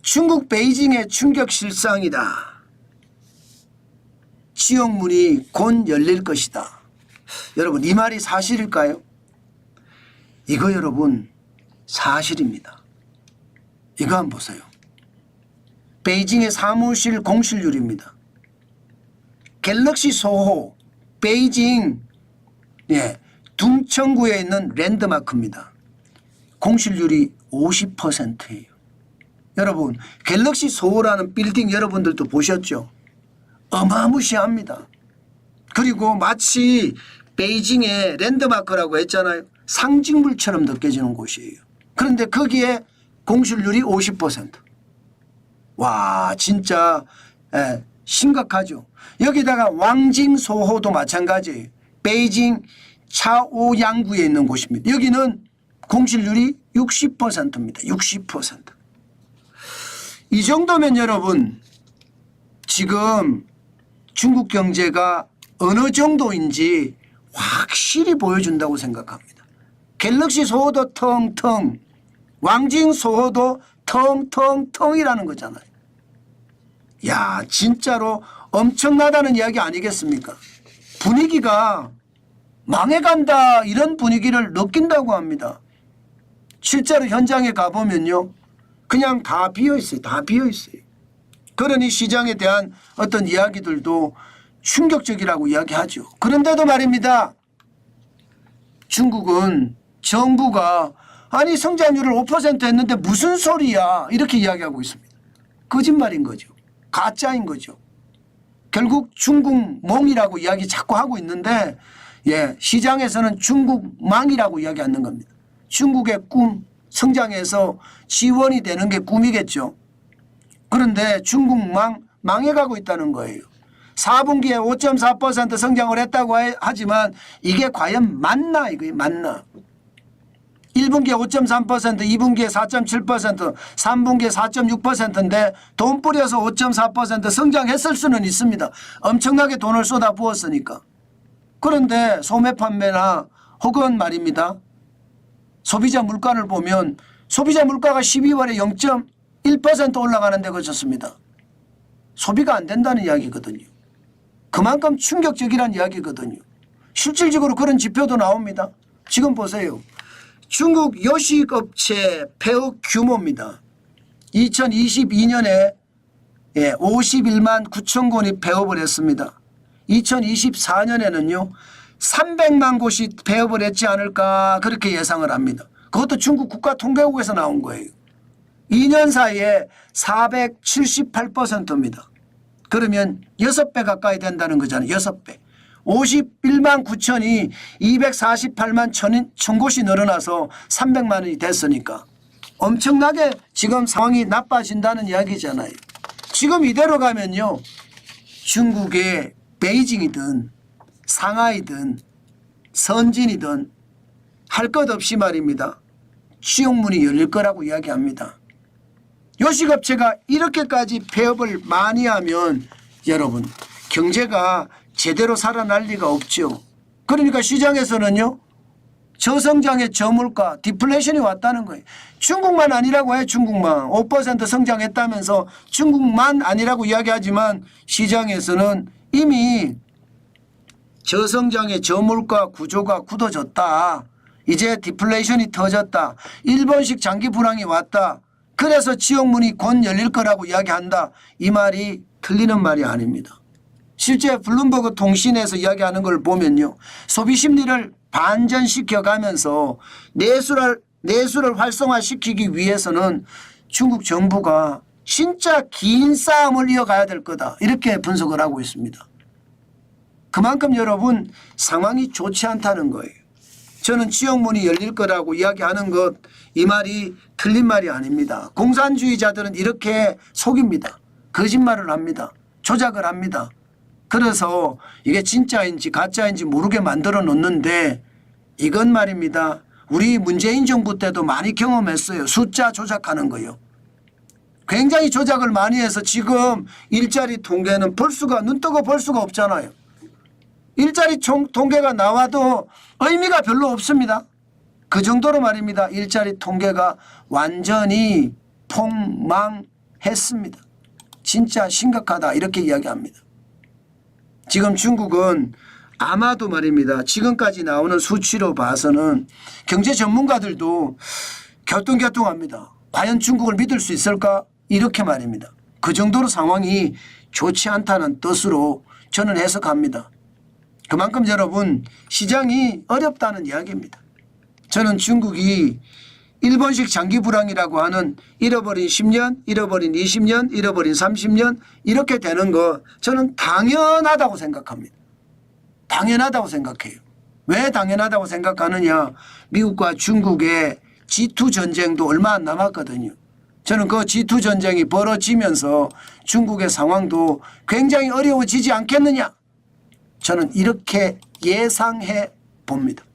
중국 베이징의 충격 실상이다. 지옥문이 곧 열릴 것이다. 여러분 이 말이 사실일까요? 이거 여러분 사실입니다. 이거 한번 보세요. 베이징의 사무실 공실률입니다. 갤럭시 소호 베이징 둥천구에 있는 랜드마크입니다. 공실률이 50%예요. 여러분 갤럭시 소호라는 빌딩 여러분들도 보셨죠? 어마무시합니다. 그리고 마치 베이징의 랜드마크라고 했잖아요. 상징물처럼 느껴지는 곳이에요. 그런데 거기에 공실률이 50%. 와 진짜 심각하죠. 여기다가 왕징소호도 마찬가지예요. 베이징 차오양구에 있는 곳입니다. 여기는 공실률이 60%입니다. 60%. 이 정도면 여러분 지금 중국 경제가 어느 정도인지 확실히 보여준다고 생각합니다. 갤럭시 소호도 텅텅, 왕징 소호도 텅텅텅이라는 거잖아요. 야 진짜로 엄청나다는 이야기 아니겠습니까? 분위기가 망해간다 이런 분위기를 느낀다고 합니다. 실제로 현장에 가보면요. 그냥 다 비어있어요. 다 비어있어요. 그러니 시장에 대한 어떤 이야기들도 충격적이라고 이야기하죠. 그런데도 말입니다. 중국은 정부가 아니 성장률을 5% 했는데 무슨 소리야 이렇게 이야기하고 있습니다. 거짓말인 거죠. 가짜인 거죠. 결국 중국몽이라고 이야기 자꾸 하고 있는데 시장에서는 중국망이라고 이야기하는 겁니다. 중국의 꿈 성장해서 지원이 되는 게 꿈이겠죠. 그런데 중국망 망해가고 있다는 거예요. 4분기에 5.4% 성장을 했다고 하지만 이게 과연 맞나 이거예요. 맞나. 1분기에 5.3%, 2분기에 4.7%, 3분기에 4.6%인데 돈 뿌려서 5.4% 성장했을 수는 있습니다. 엄청나게 돈을 쏟아부었으니까. 그런데 소매 판매나 혹은 말입니다. 소비자 물가를 보면 소비자 물가가 12월에 0.1% 올라가는 데 그쳤습니다. 소비가 안 된다는 이야기거든요. 그만큼 충격적이라는 이야기거든요. 실질적으로 그런 지표도 나옵니다. 지금 보세요. 중국 요식업체 폐업 규모입니다. 2022년에 51만 9천 곳이 폐업을 했습니다. 2024년에는요 300만 곳이 폐업을 했지 않을까 그렇게 예상을 합니다. 그것도 중국 국가통계국에서 나온 거예요. 2년 사이에 478%입니다. 그러면 6배 가까이 된다는 거잖아요. 6배. 51만 9천이 248만 천 곳이 늘어나서 300만 원이 됐으니까 엄청나게 지금 상황이 나빠진다는 이야기잖아요. 지금 이대로 가면요. 중국의 베이징이든 상하이든 선진이든 할 것 없이 말입니다. 지옥문이 열릴 거라고 이야기합니다. 요식업체가 이렇게까지 폐업을 많이 하면 여러분 경제가 제대로 살아날 리가 없죠. 그러니까 시장에서는요. 저성장의 저물가 디플레이션이 왔다는 거예요. 중국만 아니라고 해요. 중국만 5% 성장했다면서 중국만 아니라고 이야기하지만 시장에서는 이미 저성장의 저물가 구조가 굳어졌다. 이제 디플레이션이 터졌다. 일본식 장기 불황이 왔다. 그래서 지옥문이 곧 열릴 거라고 이야기한다. 이 말이 틀리는 말이 아닙니다. 실제 블룸버그 통신에서 이야기하는 걸 보면요. 소비 심리를 반전시켜 가면서 내수를 활성화시키기 위해서는 중국 정부가 진짜 긴 싸움을 이어가야 될 거다. 이렇게 분석을 하고 있습니다. 그만큼 여러분 상황이 좋지 않다는 거예요. 저는 지옥문이 열릴 거라고 이야기하는 것 이 말이 틀린 말이 아닙니다. 공산주의자들은 이렇게 속입니다. 거짓말을 합니다. 조작을 합니다. 그래서 이게 진짜인지 가짜인지 모르게 만들어 놓는데 이건 말입니다. 우리 문재인 정부 때도 많이 경험했어요. 숫자 조작하는 거요. 굉장히 조작을 많이 해서 지금 일자리 통계는 눈 뜨고 볼 수가 없잖아요. 일자리 통계가 나와도 의미가 별로 없습니다. 그 정도로 말입니다. 일자리 통계가 완전히 폭망해 했습니다. 진짜 심각하다 이렇게 이야기합니다. 지금 중국은 아마도 말입니다. 지금까지 나오는 수치로 봐서는 경제 전문가들도 갸우뚱갸우뚱합니다. 과연 중국을 믿을 수 있을까? 이렇게 말입니다. 그 정도로 상황이 좋지 않다는 뜻으로 저는 해석합니다. 그만큼 여러분 시장이 어렵다는 이야기입니다. 저는 중국이 일본식 장기 불황이라고 하는 잃어버린 10년, 잃어버린 20년, 잃어버린 30년 이렇게 되는 거 저는 당연하다고 생각합니다. 당연하다고 생각해요. 왜 당연하다고 생각하느냐. 미국과 중국의 G2 전쟁도 얼마 안 남았거든요. 저는 그 G2 전쟁이 벌어지면서 중국의 상황도 굉장히 어려워지지 않겠느냐. 저는 이렇게 예상해 봅니다.